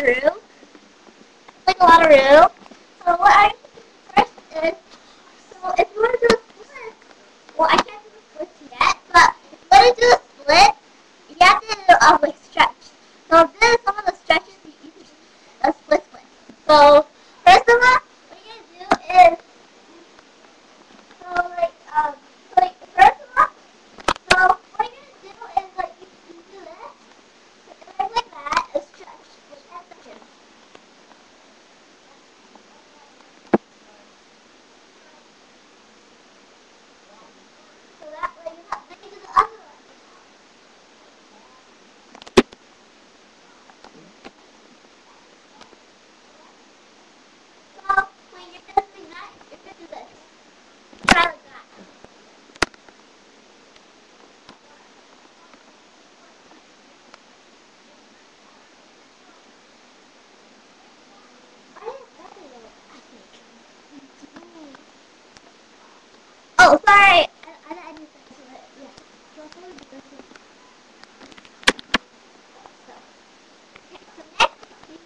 room. Like a lot of room. So what I do first is, so if you want to do a split, well I can't do a split yet, but if you want to do a split, you have to like stretch. So this is some of the stretches you can do a split with. So first of all, what you're gonna do is so like first of all, so what you're gonna do is like you do this, like that, a stretch for 10 seconds. So that way then you do the other leg. So when you're just doing that, you're gonna do this. Try like that. I didn't study it, I think. Oh, sorry. I didn't to it. Yeah. So I'm gonna do this. So, okay, so next,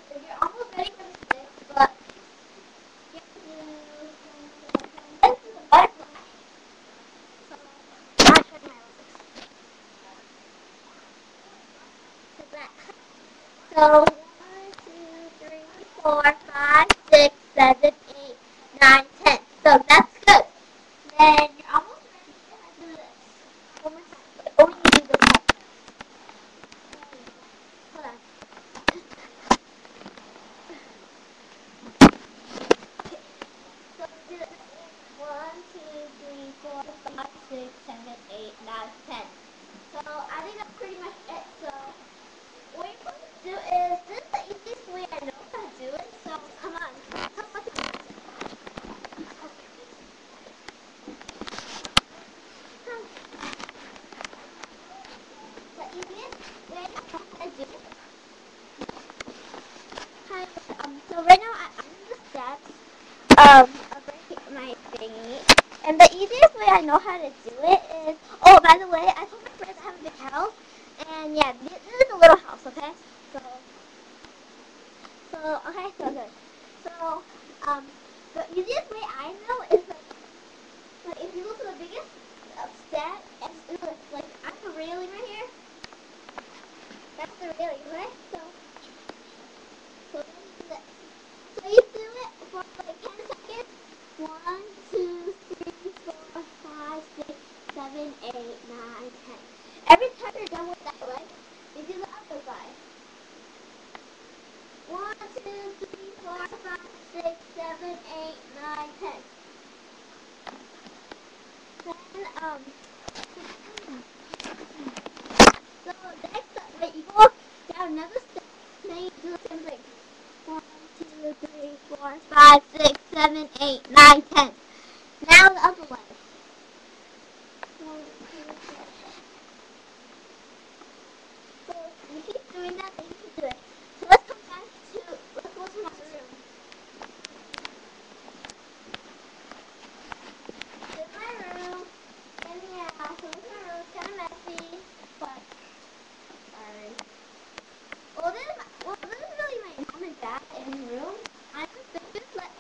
you're almost ready for the split, but you have to do this is a butterfly. So, I'll check my lessons. Like that. So, 1, 2, 3, 4, 5, 6, 7, 8, 9, 10. So that's good. Then you're almost ready to do this. One more time. But only you do this one. Hold on. Okay. So do this. 1, 2, 3, 4, 5, 6, 7, 8, 9, 10. So I think that's pretty much it. So what you're supposed to do is, this is the easiest way I know how to do it. So come on. Tell me what to do. The easiest way I know how to do it. So right now I'm in the steps of my thingy. And the easiest way I know how to do it is, oh, by the way, I told my friends I have a big house. And yeah, this is a little house, okay? So, okay, so good. So, the easiest way I know is like if you go to the biggest step, and like, I have a railing right here. That's the railing, right? So then you do this. So you do it for like 10 seconds. 1, 2, 3, 4, 5, 6, 7, 8, 9, 10. Every time you're done with that leg, you do the other side. 1, 2, 3, 4, 5, 6, 7, 8, 9, 10. Then, so next, wait, you go down another step, and then you do the same thing. 1, 2, 3, 4, 5, 6, 7, 8, 9, 10. Now the other leg. 1, 2, 3. So you keep doing that, then you keep doing it. So let's come back to, let's go to my room. This is my room, and yeah, so this is my room. It's kind of messy, but sorry. Well, this is really my mom and dad in room. They just let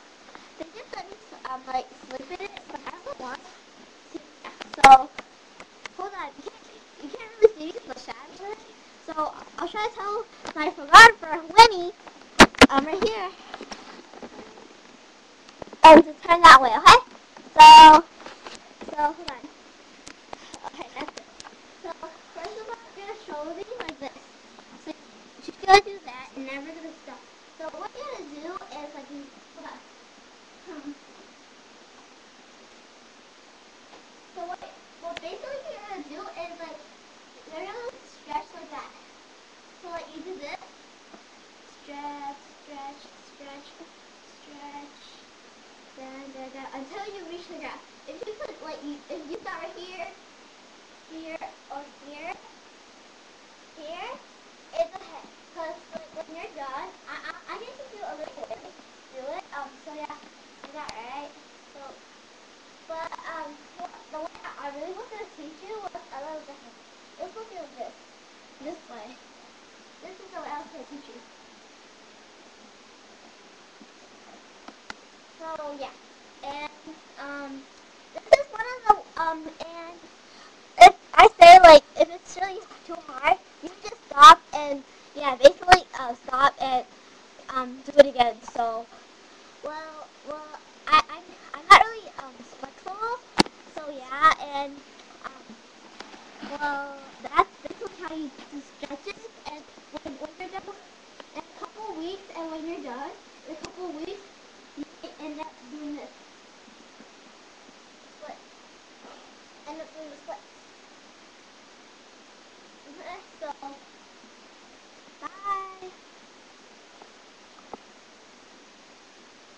me like sleep in it, but I don't want to. So hold on, you can't really see the shadow. So I'll try to tell my photographer Winnie, right here, to turn that way, okay? So hold on. Okay, that's it. So first of all, I'm gonna show you like this. So she's gonna do that, and then we're gonna stop. So what you're gonna do is like you hold on. So what basically you're gonna do is like you're gonna stretch like that. So like you do this, stretch, stretch, stretch, stretch, down, until you reach the ground. If you put like if you start right here, here, or here, here, it's okay. Cause like when you're done, I guess you do a little way. Do it. So yeah, do that right. So, but the way I really wanted to teach you was a little different. It was supposed to be like this way. This is the way I was going to teach you. yeah, and this is one of the and if I say like if it's really too hard, you can just stop and yeah, basically stop and do it again. So well, I'm not really flexible. So yeah, and well, that's basically how you do stretches. And when you're done in a couple weeks, and when you're done,